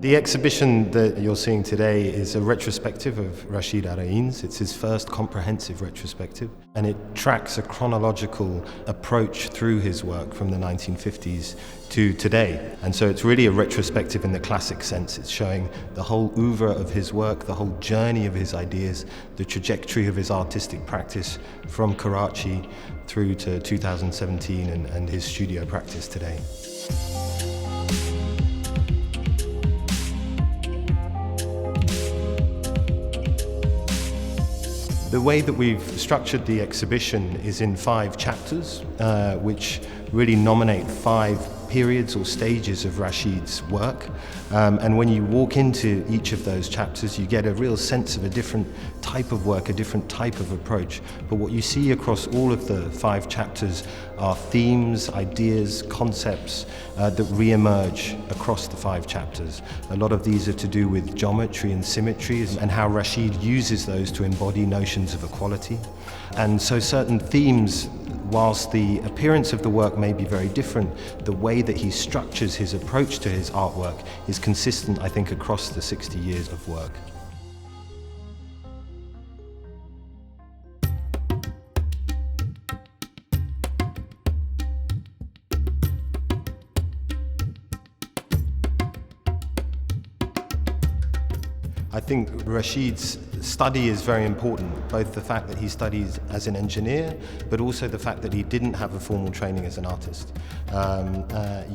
The exhibition that you're seeing today is a retrospective of Rasheed Araeen's. It's his first comprehensive retrospective, and it tracks a chronological approach through his work from the 1950s to today. And so it's really a retrospective in the classic sense. It's showing the whole oeuvre of his work, the whole journey of his ideas, the trajectory of his artistic practice from Karachi through to 2017 and his studio practice today. The way that we've structured the exhibition is in 5 chapters, which really nominate 5 periods or stages of Rasheed's work. And when you walk into each of those chapters, you get a real sense of a different type of work, a different type of approach. But what you see across all of the 5 chapters are themes, ideas, concepts that re-emerge across the 5 chapters. A lot of these are to do with geometry and symmetry and how Rasheed uses those to embody notions of equality. And so certain themes, whilst the appearance of the work may be very different, the way that he structures his approach to his artwork is consistent, I think, across the 60 years of work. I think Rasheed's study is very important, both the fact that he studies as an engineer, but also the fact that he didn't have a formal training as an artist.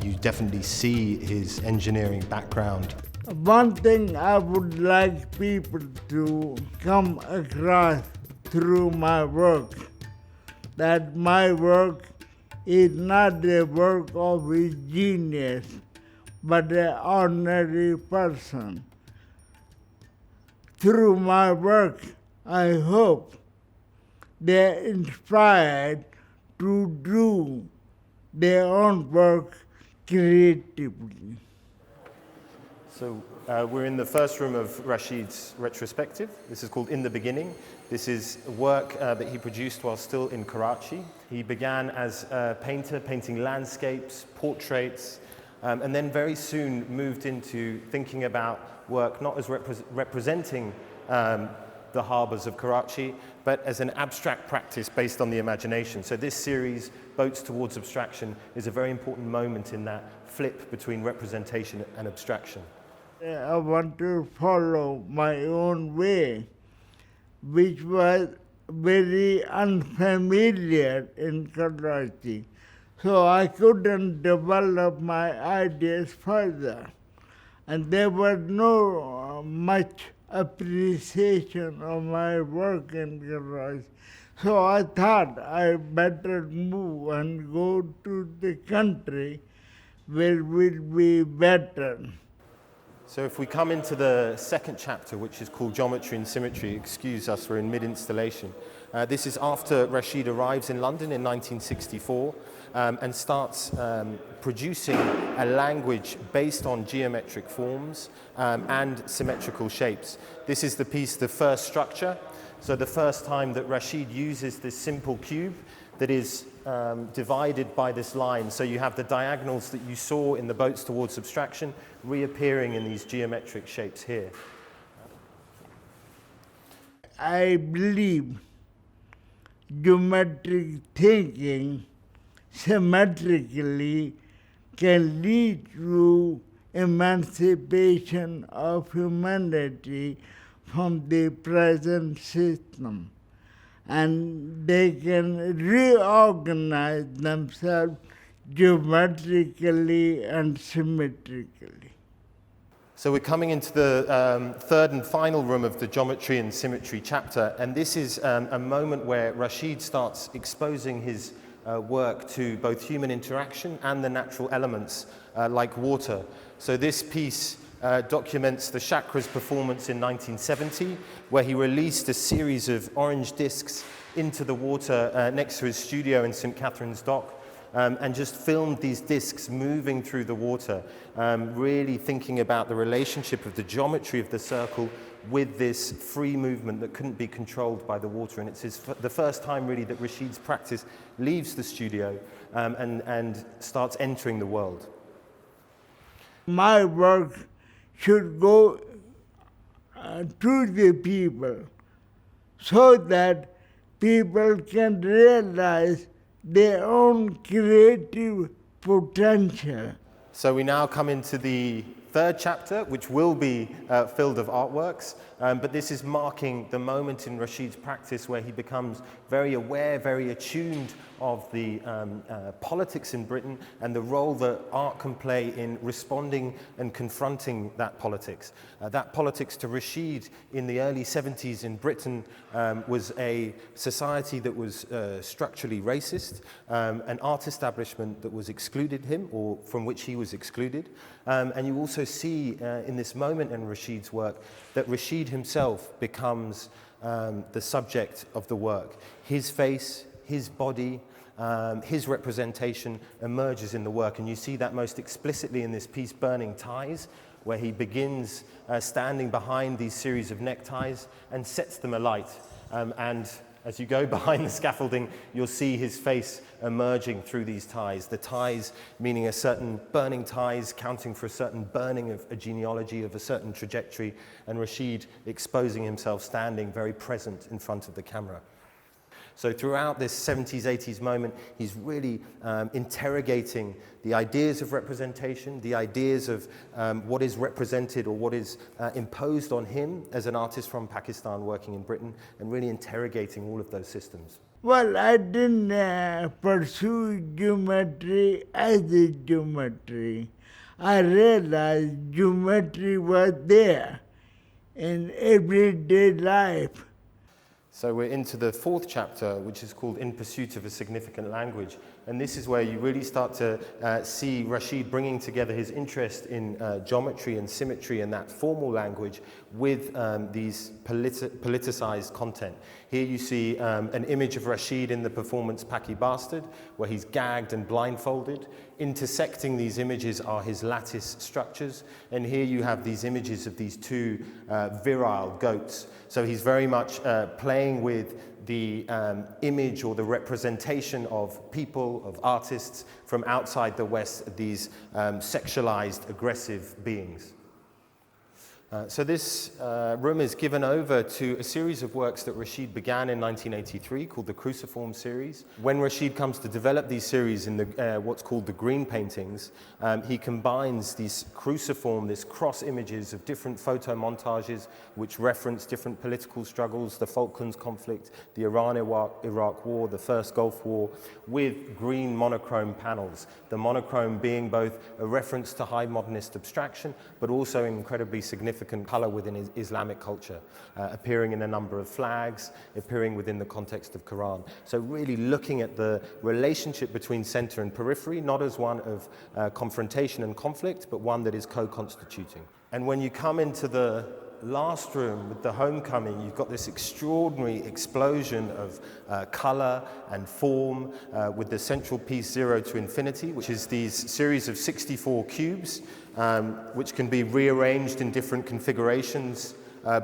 You definitely see his engineering background. One thing I would like people to come across through my work, that my work is not the work of a genius, but an ordinary person. Through my work, I hope they're inspired to do their own work creatively. So we're in the first room of Rasheed's retrospective. This is called In the Beginning. This is work that he produced while still in Karachi. He began as a painter, painting landscapes, portraits, and then very soon moved into thinking about work not as representing the harbours of Karachi, but as an abstract practice based on the imagination. So this series, Boats Towards Abstraction, is a very important moment in that flip between representation and abstraction. I want to follow my own way, which was very unfamiliar in Karachi. So I couldn't develop my ideas further. And there was no much appreciation of my work in Karachi. So I thought I better move and go to the country where it will be better. So if we come into the second chapter, which is called Geometry and Symmetry, excuse us, we're in mid-installation. This is after Rasheed arrives in London in 1964 and starts producing a language based on geometric forms and symmetrical shapes. This is the piece, The First Structure. So the first time that Rasheed uses this simple cube that is divided by this line. So you have the diagonals that you saw in the Boats Towards Abstraction reappearing in these geometric shapes here. I believe geometric thinking symmetrically can lead to emancipation of humanity from the present system, and they can reorganize themselves geometrically and symmetrically. So we're coming into the third and final room of the Geometry and Symmetry chapter, and this is a moment where Rasheed starts exposing his work to both human interaction and the natural elements like water. So this piece documents the Chakra's performance in 1970, where he released a series of orange discs into the water next to his studio in St. Catherine's Dock. and just filmed these discs moving through the water, really thinking about the relationship of the geometry of the circle with this free movement that couldn't be controlled by the water. And it's the first time really that Rasheed's practice leaves the studio and starts entering the world. My work should go to the people so that people can realize their own creative potential. So we now come into the third chapter, which will be filled of artworks, but this is marking the moment in Rasheed's practice where he becomes very aware, very attuned of the politics in Britain and the role that art can play in responding and confronting that politics. That politics to Rasheed in the early 70s in Britain was a society that was structurally racist, an art establishment that was excluded him, or from which he was excluded. And you also see in this moment in Rasheed's work that Rasheed himself becomes the subject of the work. His face, his body, his representation emerges in the work, and you see that most explicitly in this piece, Burning Ties, where he begins standing behind these series of neckties and sets them alight. And as you go behind the scaffolding, you'll see his face emerging through these ties. The ties meaning a certain burning ties, counting for a certain burning of a genealogy, of a certain trajectory, and Rasheed exposing himself, standing very present in front of the camera. So throughout this 70s, 80s moment, he's really interrogating the ideas of representation, the ideas of what is represented or what is imposed on him as an artist from Pakistan working in Britain, and really interrogating all of those systems. Well, I didn't pursue geometry as a geometry. I realized geometry was there in everyday life. So we're into the fourth chapter, which is called In Pursuit of a Significant Language. And this is where you really start to see Rasheed bringing together his interest in geometry and symmetry and that formal language with these politicized content. Here you see an image of Rasheed in the performance Paki Bastard, where he's gagged and blindfolded. Intersecting these images are his lattice structures. And here you have these images of these two virile goats. So he's very much playing with the image or the representation of people, of artists from outside the West, these sexualized, aggressive beings. So this room is given over to a series of works that Rasheed began in 1983 called the Cruciform series. When Rasheed comes to develop these series in the, what's called the green paintings, he combines these cruciform, this cross images of different photo montages which reference different political struggles, the Falklands conflict, the Iran-Iraq war, the First Gulf War, with green monochrome panels. The monochrome being both a reference to high modernist abstraction, but also incredibly significant color within Islamic culture, appearing in a number of flags, appearing within the context of Quran. So really looking at the relationship between center and periphery, not as one of confrontation and conflict, but one that is co-constituting. And when you come into the last room with the homecoming, you've got this extraordinary explosion of color and form with the central piece 0 to infinity, which is these series of 64 cubes, which can be rearranged in different configurations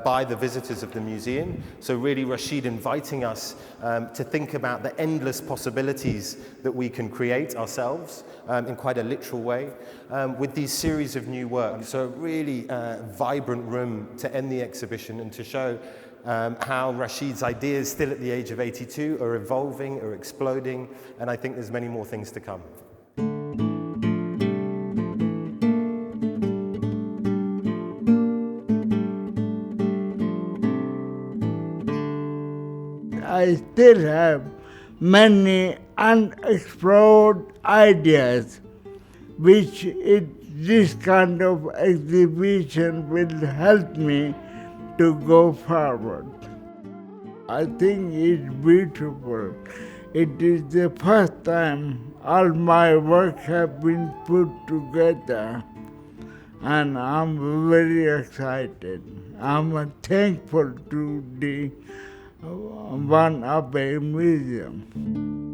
by the visitors of the museum. So really Rasheed inviting us to think about the endless possibilities that we can create ourselves in quite a literal way with these series of new works. So a really vibrant room to end the exhibition and to show how Rasheed's ideas, still at the age of 82, are evolving, are exploding, and I think there's many more things to come. I still have many unexplored ideas, which this kind of exhibition will help me to go forward. I think it's beautiful. It is the first time all my work have been put together, and I'm very excited. I'm thankful to the one Abbemuseum.